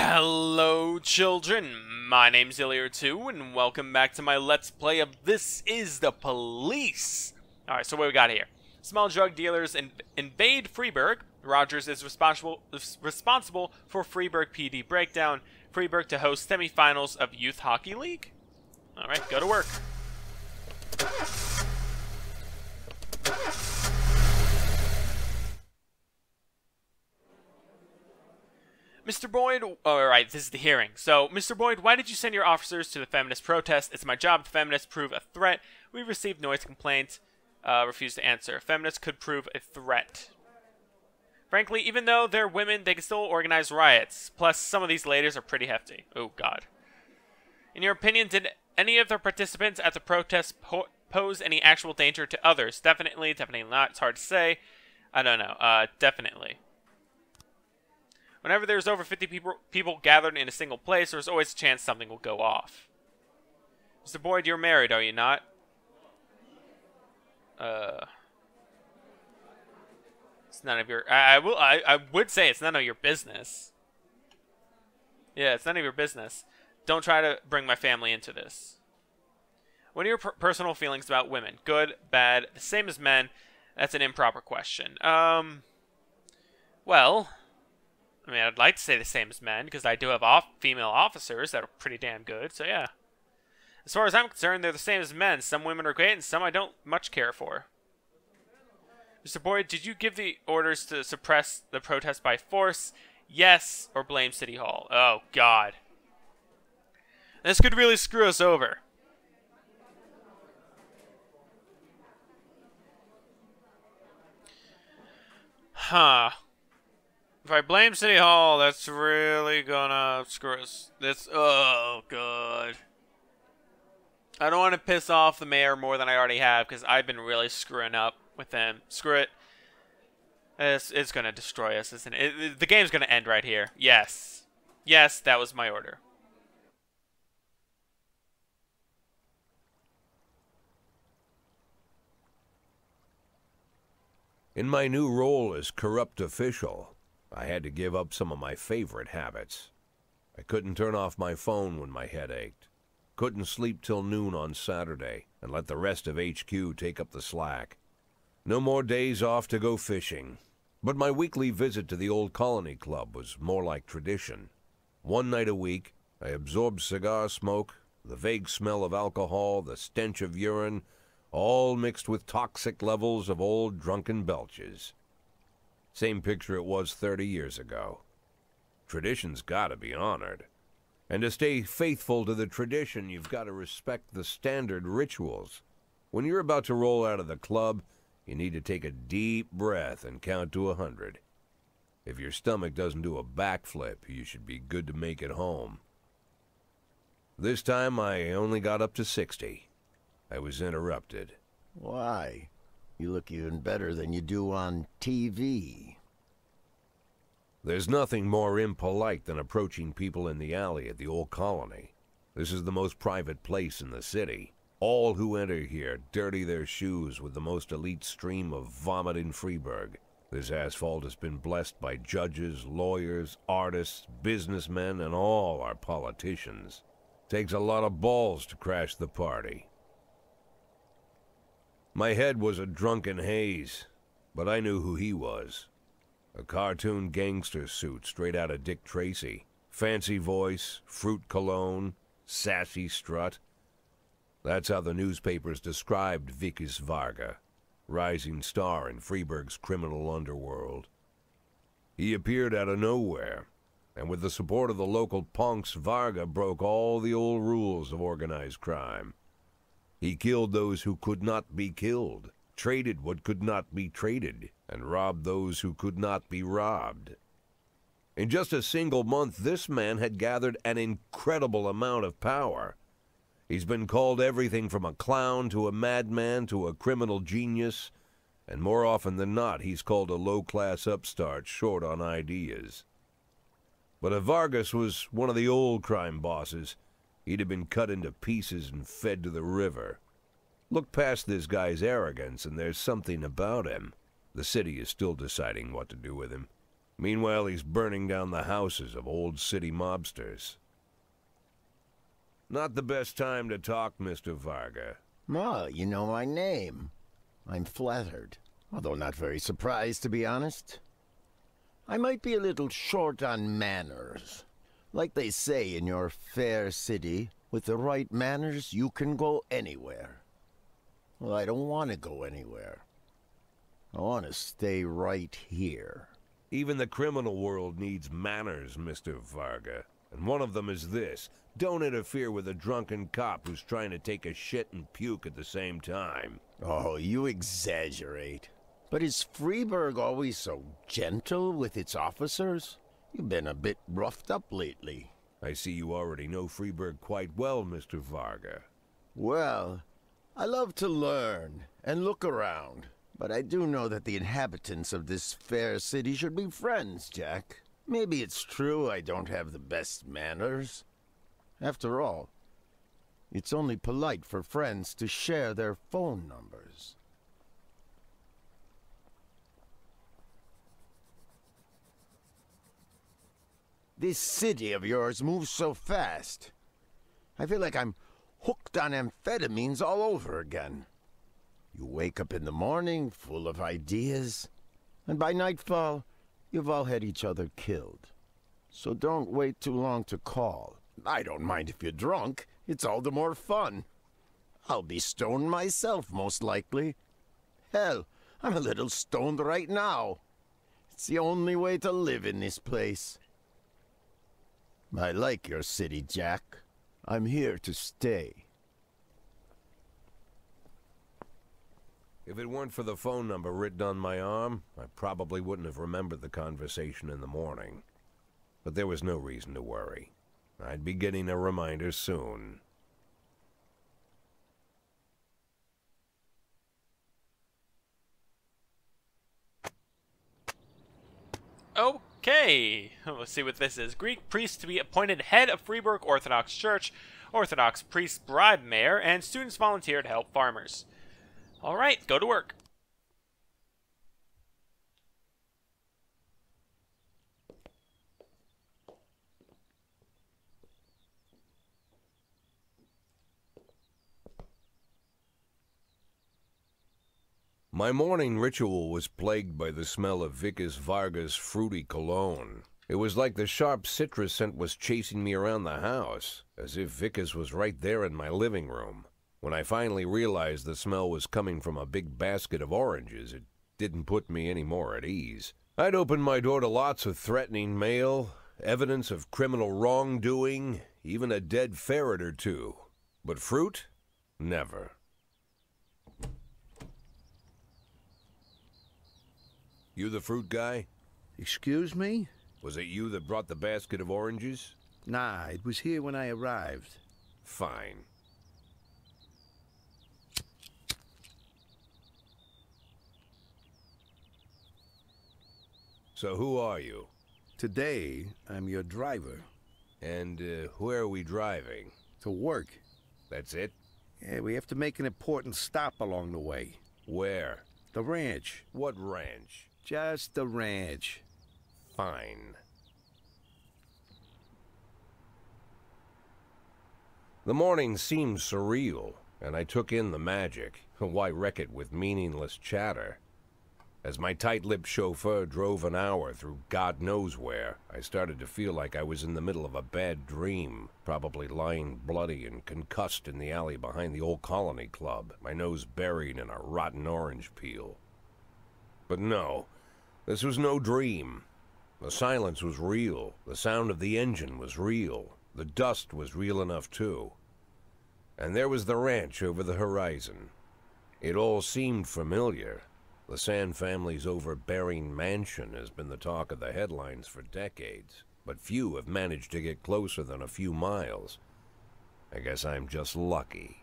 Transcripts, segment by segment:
Hello children, my name's Illier2 and welcome back to my Let's Play of This Is the Police. Alright, so what we got here? Small drug dealers invade Freeburg. Rogers is responsible for Freeburg PD breakdown. Freeburg to host semifinals of Youth Hockey League. Alright, go to work. Mr. Boyd, alright, this is the hearing. So, Mr. Boyd, why did you send your officers to the feminist protest? It's my job if feminists prove a threat. We received noise complaints, refused to answer. Feminists could prove a threat. Frankly, even though they're women, they can still organize riots. Plus, some of these ladies are pretty hefty. Oh, God. In your opinion, did any of the participants at the protest pose any actual danger to others? Definitely, definitely not. It's hard to say. I don't know. Definitely. Whenever there's over 50 people gathered in a single place, there's always a chance something will go off. Mr. Boyd, you're married, are you not? It's none of your... I would say it's none of your business. Yeah, it's none of your business. Don't try to bring my family into this. What are your personal feelings about women? Good, bad, the same as men? That's an improper question. Well... I mean, I'd like to say the same as men, because I do have female officers that are pretty damn good, so yeah. As far as I'm concerned, they're the same as men. Some women are great, and some I don't much care for. Mr. Boyd, did you give the orders to suppress the protest by force? Yes, or blame City Hall? Oh, God. This could really screw us over. Huh. If I blame City Hall, that's really gonna screw us. Oh, God. I don't want to piss off the mayor more than I already have, because I've been really screwing up with him. Screw it. It's gonna destroy us, isn't it? The game's gonna end right here. Yes. Yes, that was my order. In my new role as corrupt official, I had to give up some of my favorite habits. I couldn't turn off my phone when my head ached. Couldn't sleep till noon on Saturday and let the rest of HQ take up the slack. No more days off to go fishing. But my weekly visit to the old Colony Club was more like tradition. One night a week, I absorbed cigar smoke, the vague smell of alcohol, the stench of urine, all mixed with toxic levels of old drunken belches. Same picture it was 30 years ago. Tradition's gotta be honored. And to stay faithful to the tradition, you've got to respect the standard rituals. When you're about to roll out of the club, you need to take a deep breath and count to 100. If your stomach doesn't do a backflip, you should be good to make it home. This time, I only got up to 60. I was interrupted. Why? You look even better than you do on TV. There's nothing more impolite than approaching people in the alley at the old Colony. This is the most private place in the city. All who enter here dirty their shoes with the most elite stream of vomit in Freeburg. This asphalt has been blessed by judges, lawyers, artists, businessmen, and all our politicians. Takes a lot of balls to crash the party. My head was a drunken haze, but I knew who he was. A cartoon gangster suit straight out of Dick Tracy. Fancy voice, fruit cologne, sassy strut. That's how the newspapers described Vikas Varga, rising star in Freeburg's criminal underworld. He appeared out of nowhere, and with the support of the local punks, Varga broke all the old rules of organized crime. He killed those who could not be killed, traded what could not be traded, and robbed those who could not be robbed. In just a single month, this man had gathered an incredible amount of power. He's been called everything from a clown to a madman to a criminal genius, and more often than not, he's called a low-class upstart short on ideas. But if Vargas was one of the old crime bosses, he'd have been cut into pieces and fed to the river. Look past this guy's arrogance, and there's something about him. The city is still deciding what to do with him. Meanwhile, he's burning down the houses of old city mobsters. Not the best time to talk, Mr. Varga. Ma, you know my name. I'm flattered, although not very surprised, to be honest. I might be a little short on manners. Like they say in your fair city, with the right manners, you can go anywhere. Well, I don't want to go anywhere. I want to stay right here. Even the criminal world needs manners, Mr. Varga. And one of them is this. Don't interfere with a drunken cop who's trying to take a shit and puke at the same time. Oh, you exaggerate. But is Freeburg always so gentle with its officers? You've been a bit roughed up lately. I see you already know Freeburg quite well, Mr. Varga. Well, I love to learn and look around. But I do know that the inhabitants of this fair city should be friends, Jack. Maybe it's true I don't have the best manners. After all, it's only polite for friends to share their phone numbers. This city of yours moves so fast. I feel like I'm hooked on amphetamines all over again. You wake up in the morning full of ideas, and by nightfall, you've all had each other killed. So don't wait too long to call. I don't mind if you're drunk. It's all the more fun. I'll be stoned myself, most likely. Hell, I'm a little stoned right now. It's the only way to live in this place. I like your city, Jack. I'm here to stay. If it weren't for the phone number written on my arm, I probably wouldn't have remembered the conversation in the morning. But there was no reason to worry. I'd be getting a reminder soon. Okay, let's see what this is. Greek priest to be appointed head of Freeburg Orthodox Church. Orthodox priests bribe mayor, and students volunteer to help farmers. Alright, go to work. My morning ritual was plagued by the smell of Vickers Varga's fruity cologne. It was like the sharp citrus scent was chasing me around the house, as if Vickers was right there in my living room. When I finally realized the smell was coming from a big basket of oranges, it didn't put me any more at ease. I'd opened my door to lots of threatening mail, evidence of criminal wrongdoing, even a dead ferret or two. But fruit? Never. You the fruit guy? Excuse me? Was it you that brought the basket of oranges? Nah, it was here when I arrived. Fine. So who are you? Today, I'm your driver. And where are we driving? To work. That's it? Yeah, we have to make an important stop along the way. Where? The ranch. What ranch? Just the ranch. Fine. The morning seemed surreal, and I took in the magic. Why wreck it with meaningless chatter? As my tight-lipped chauffeur drove an hour through God knows where, I started to feel like I was in the middle of a bad dream, probably lying bloody and concussed in the alley behind the old Colony Club, my nose buried in a rotten orange peel. But no, this was no dream. The silence was real, the sound of the engine was real, the dust was real enough too. And there was the ranch over the horizon. It all seemed familiar. The Sand family's overbearing mansion has been the talk of the headlines for decades, but few have managed to get closer than a few miles. I guess I'm just lucky.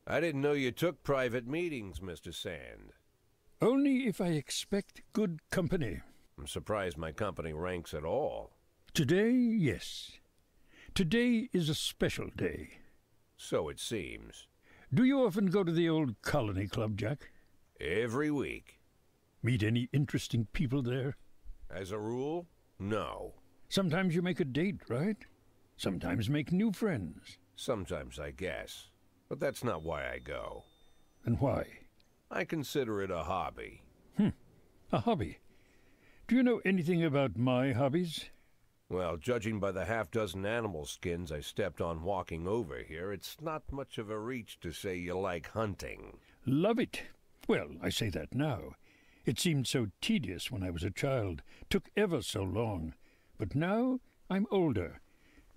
I didn't know you took private meetings, Mr. Sand. Only if I expect good company. I'm surprised my company ranks at all. Today, yes. Today is a special day. So it seems. Do you often go to the old Colony Club, Jack? Every week. Meet any interesting people there? As a rule, no. Sometimes you make a date, right? Sometimes make new friends. Sometimes, I guess. But that's not why I go. And why? I consider it a hobby. A hobby. Do you know anything about my hobbies? Well, judging by the half-dozen animal skins I stepped on walking over here, it's not much of a reach to say you like hunting. Love it. Well, I say that now. It seemed so tedious when I was a child. Took ever so long. But now I'm older.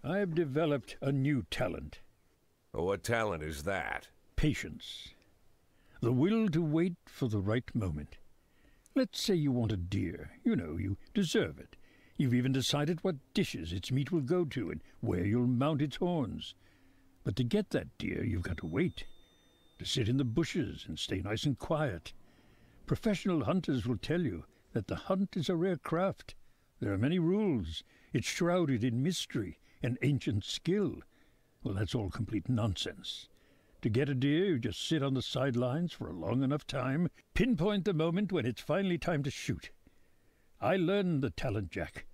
I've developed a new talent. What talent is that? Patience. The will to wait for the right moment. Let's say you want a deer. You know, you deserve it. You've even decided what dishes its meat will go to and where you'll mount its horns. But to get that deer, you've got to wait. To sit in the bushes and stay nice and quiet. Professional hunters will tell you that the hunt is a rare craft. There are many rules. It's shrouded in mystery and ancient skill. Well, that's all complete nonsense. To get a deer, you just sit on the sidelines for a long enough time, pinpoint the moment when it's finally time to shoot. I learned the talent, Jack,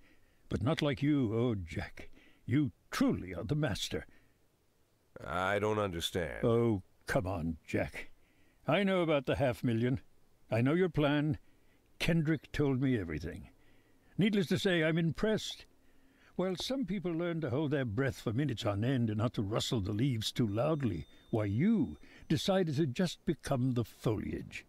but not like you, oh, Jack. You truly are the master. I don't understand. Oh, come on, Jack. I know about the 500,000. I know your plan. Kendrick told me everything. Needless to say, I'm impressed. While some people learn to hold their breath for minutes on end and not to rustle the leaves too loudly, why you decided to just become the foliage.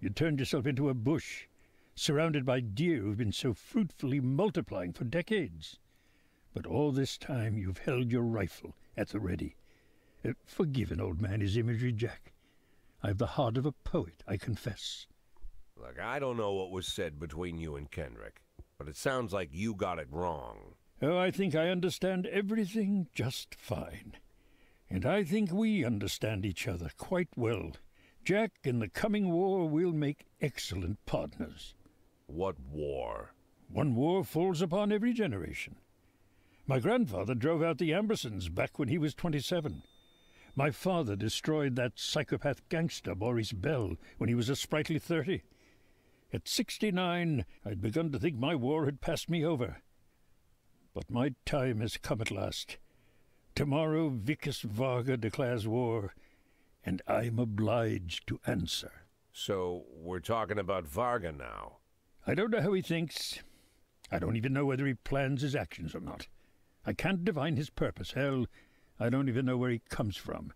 You turned yourself into a bush, surrounded by deer who've been so fruitfully multiplying for decades. But all this time you've held your rifle at the ready. Forgive an old man his imagery, Jack. I've the heart of a poet, I confess. Look, I don't know what was said between you and Kendrick, but it sounds like you got it wrong. Oh, I think I understand everything just fine. And I think we understand each other quite well. Jack, in the coming war, we'll make excellent partners. What war? One war falls upon every generation. My grandfather drove out the Ambersons back when he was 27. My father destroyed that psychopath gangster, Maurice Bell, when he was a sprightly 30. At 69, I'd begun to think my war had passed me over. But my time has come at last. Tomorrow Vickis Varga declares war, and I'm obliged to answer. So, we're talking about Varga now. I don't know how he thinks. I don't even know whether he plans his actions or not. I can't divine his purpose. Hell, I don't even know where he comes from.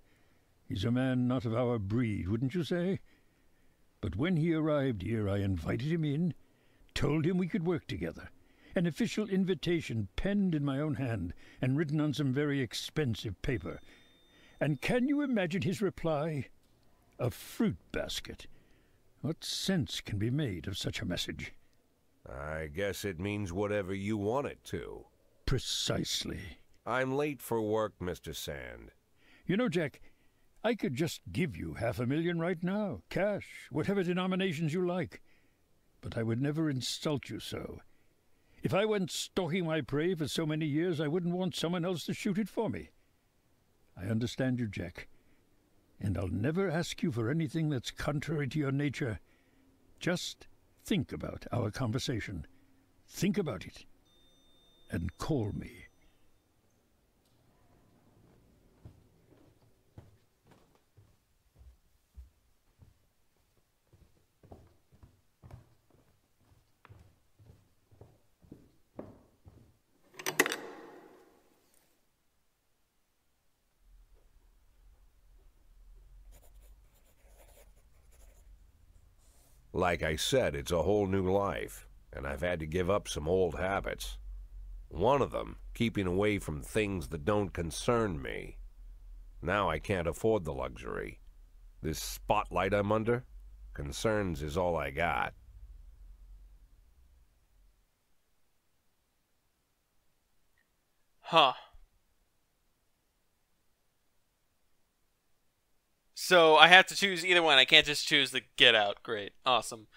He's a man not of our breed, wouldn't you say? But when he arrived here, I invited him in, told him we could work together. An official invitation penned in my own hand and written on some very expensive paper. And can you imagine his reply? A fruit basket. What sense can be made of such a message? I guess it means whatever you want it to. Precisely. I'm late for work, Mr. Sand. You know, Jack, I could just give you 500,000 right now, cash, whatever denominations you like. But I would never insult you so. If I went stalking my prey for so many years, I wouldn't want someone else to shoot it for me. I understand you, Jack, and I'll never ask you for anything that's contrary to your nature. Just think about our conversation. Think about it, and call me. Like I said, it's a whole new life, and I've had to give up some old habits. One of them, keeping away from things that don't concern me. Now I can't afford the luxury. This spotlight I'm under, concerns is all I got. Huh. So I have to choose either one. I can't just choose the get out. Great. Awesome.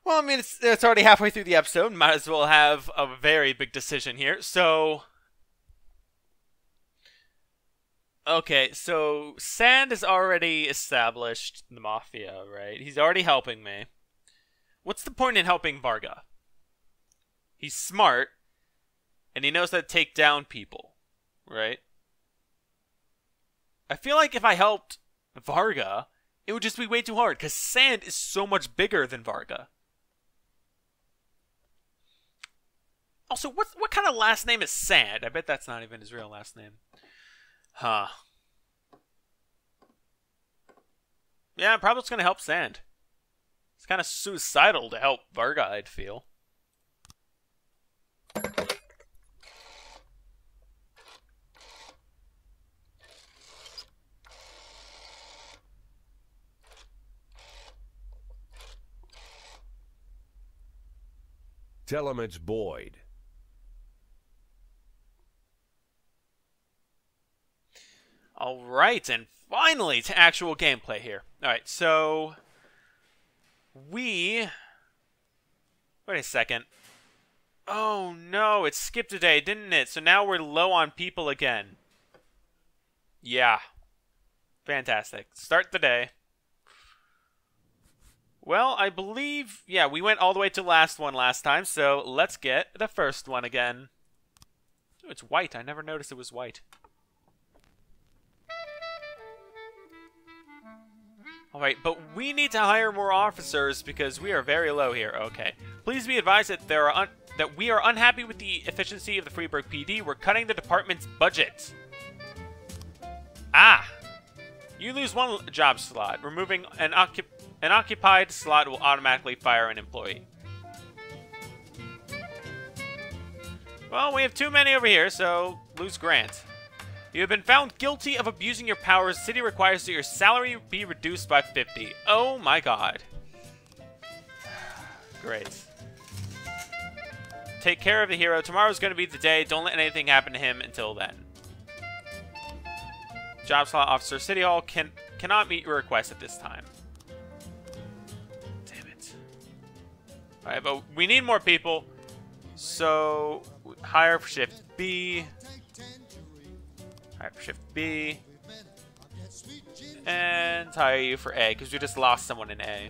Well, I mean, it's already halfway through the episode. Might as well have a very big decision here. So... Okay, so Sand is already established in the Mafia, right? He's already helping me. What's the point in helping Varga? He's smart, and he knows how to take down people, right? I feel like if I helped Varga, it would just be way too hard, because Sand is so much bigger than Varga. Also, what kind of last name is Sand? I bet that's not even his real last name. Huh. Yeah, I'm probably just going to help Sand. It's kind of suicidal to help Varga, I'd feel. Tell him it's Boyd. Alright, and finally to actual gameplay here. Alright, so... Wait a second. Oh no, it skipped a day, didn't it? So now we're low on people again. Yeah. Fantastic. Start the day. Well, I believe... Yeah, we went all the way to last one last time, so let's get the first one again. Oh, it's white. I never noticed it was white. Alright, but we need to hire more officers because we are very low here. Okay. Please be advised that that we are unhappy with the efficiency of the Freeburg PD. We're cutting the department's budget. Ah! You lose one job slot. Removing an occupied slot will automatically fire an employee. Well, we have too many over here, so lose Grant. You have been found guilty of abusing your powers. The city requires that your salary be reduced by 50. Oh my god. Great. Take care of the hero. Tomorrow's going to be the day. Don't let anything happen to him until then. Job slot officer. City Hall cannot meet your request at this time. Damn it. Alright, but we need more people. So, hire for shift B. Hire for shift B. And hire you for A, because we just lost someone in A.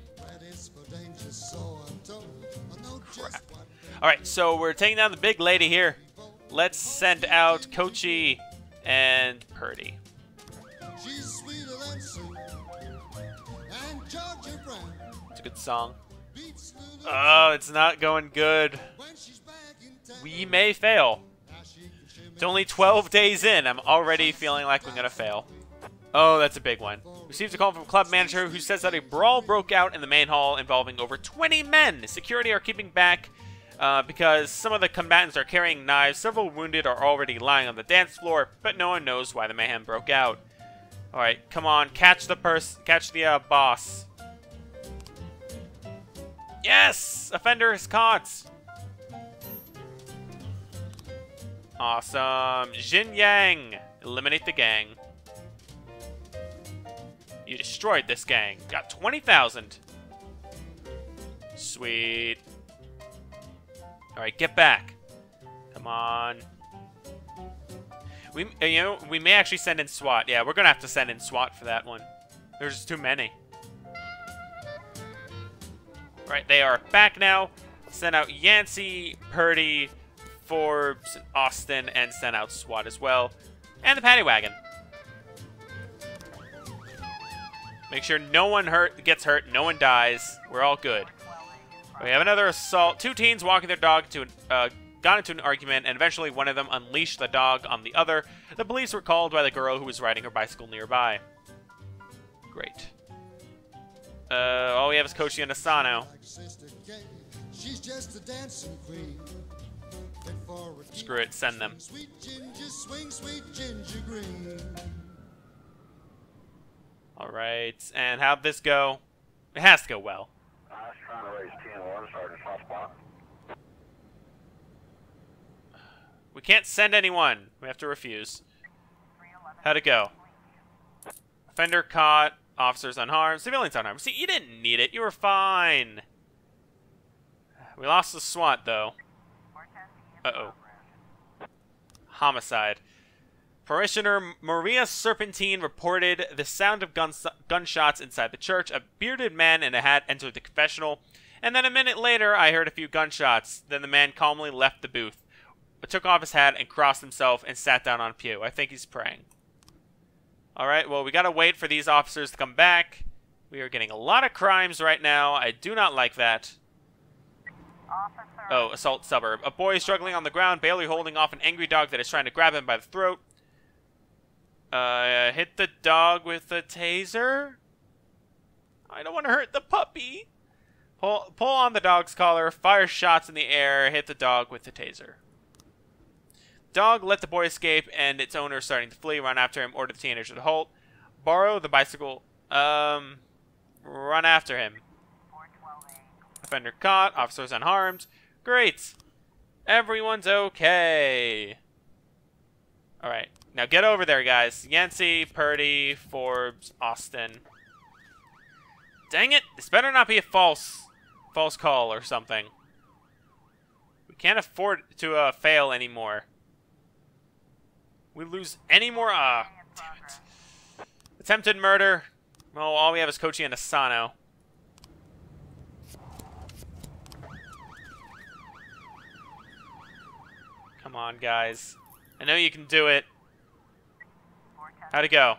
Crap. Alright, so we're taking down the big lady here. Let's send out Kochi and Purdy. It's a good song. Oh, it's not going good. We may fail. It's only 12 days in. I'm already feeling like we're going to fail. Oh, that's a big one. Received a call from club manager who says that a brawl broke out in the main hall involving over 20 men. Security are keeping back because some of the combatants are carrying knives. Several wounded are already lying on the dance floor, but no one knows why the mayhem broke out. Alright, come on. Catch the boss. Yes! Offender is caught. Awesome. Jin Yang. Eliminate the gang. You destroyed this gang. Got 20,000. Sweet. Alright, get back. Come on. We may actually send in SWAT. Yeah, we're gonna have to send in SWAT for that one. There's just too many. Alright, they are back now. Send out Yancey, Purdy, Forbes, and Austin, and send out SWAT as well. And the paddy wagon. Make sure no one gets hurt, no one dies. We're all good. We have another assault. Two teens walking their dog got into an argument, and eventually one of them unleashed the dog on the other. The police were called by the girl who was riding her bicycle nearby. Great. All we have is Kochi and Asano. She's just a dancing queen. Screw it, send them. Sweet ginger swing, sweet ginger green. Alright, and how'd this go? It has to go well. I was trying to raise 10-1, Sergeant Hotspot. We can't send anyone. We have to refuse. How'd it go? Offender caught. Officers unharmed. Civilians unharmed. See, you didn't need it. You were fine. We lost the SWAT, though. Uh-oh. Homicide. Parishioner Maria Serpentine reported the sound of gunshots inside the church. A bearded man in a hat entered the confessional, and then a minute later I heard a few gunshots. Then the man calmly left the booth, took off his hat and crossed himself and sat down on a pew. I think he's praying. Alright, well, we gotta wait for these officers to come back. We are getting a lot of crimes right now. I do not like that. Oh, assault suburb. A boy is struggling on the ground, barely holding off an angry dog that is trying to grab him by the throat. Hit the dog with a taser? I don't want to hurt the puppy. Pull on the dog's collar, fire shots in the air, hit the dog with the taser. Dog let the boy escape, and its owner starting to flee. Run after him, order the teenager to halt. Borrow the bicycle. Run after him. Offender caught, officers unharmed. Great. Everyone's okay. Alright, now get over there, guys. Yancey, Purdy, Forbes, Austin. Dang it, this better not be a false call or something. We can't afford to fail anymore. We lose any more, damn it. Attempted murder. Well, all we have is Kochi and Asano. Come on, guys. I know you can do it. How'd it go?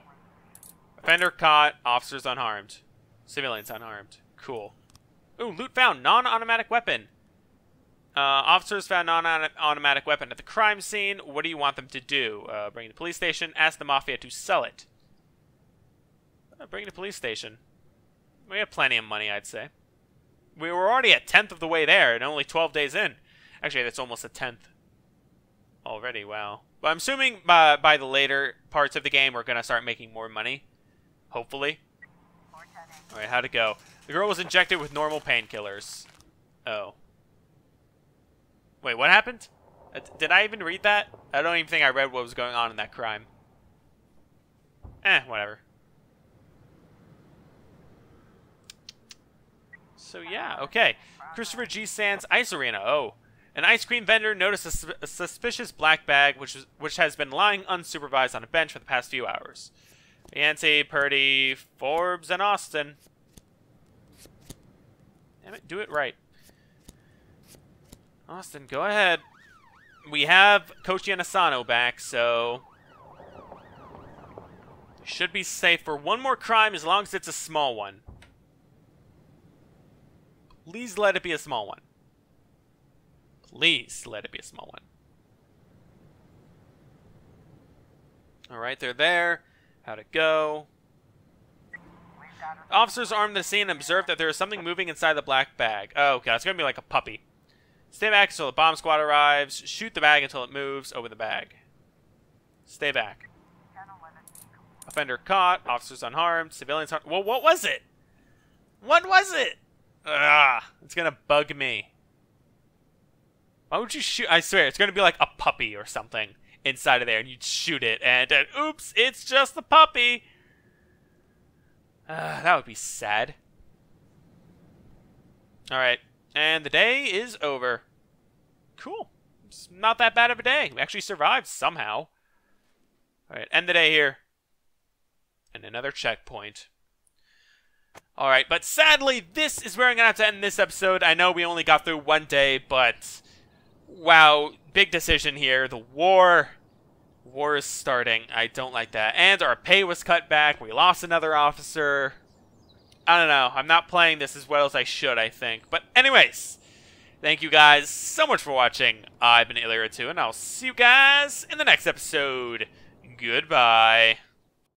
Offender caught, officers unharmed. Civilians unharmed. Cool. Ooh, loot found. Non-automatic weapon. Officers found non-automatic weapon at the crime scene. What do you want them to do? Bring it to the police station. Ask the Mafia to sell it. Bring it to the police station. We have plenty of money, I'd say. We were already a 10th of the way there, and only 12 days in. Actually, that's almost a 10th. Already, wow. But I'm assuming by the later parts of the game, we're going to start making more money. Hopefully. Alright, how'd it go? The girl was injected with normal painkillers. Oh. Wait, what happened? Did I even read that? I don't even think I read what was going on in that crime. Whatever. So yeah, okay. Christopher G. Sands Ice Arena. Oh. An ice cream vendor noticed a suspicious black bag which has been lying unsupervised on a bench for the past few hours. Yancey, Purdy, Forbes, and Austin. Damn it, do it right. Austin, go ahead. We have Kochi and Asano back, so should be safe for one more crime as long as it's a small one. Please let it be a small one. Please let it be a small one. Alright, they're there. How'd it go? Officers armed the scene and observed that there is something moving inside the black bag. Oh, okay, it's gonna be like a puppy. Stay back until the bomb squad arrives. Shoot the bag until it moves. Open the bag. Stay back. Offender caught. Officers unharmed. Civilians unharmed. Well, what was it? What was it? It's gonna bug me. Why would you shoot? I swear, it's gonna be like a puppy or something inside of there, and you'd shoot it, and oops, it's just the puppy. That would be sad. Alright, and the day is over. Cool. It's not that bad of a day. We actually survived somehow. Alright, end the day here. And another checkpoint. Alright, but sadly, this is where I'm going to have to end this episode. I know we only got through one day, but wow, big decision here. The war is starting. I don't like that. And our pay was cut back. We lost another officer. I don't know. I'm not playing this as well as I should, I think. But anyways, thank you guys so much for watching. I've been Illyria2, and I'll see you guys in the next episode. Goodbye.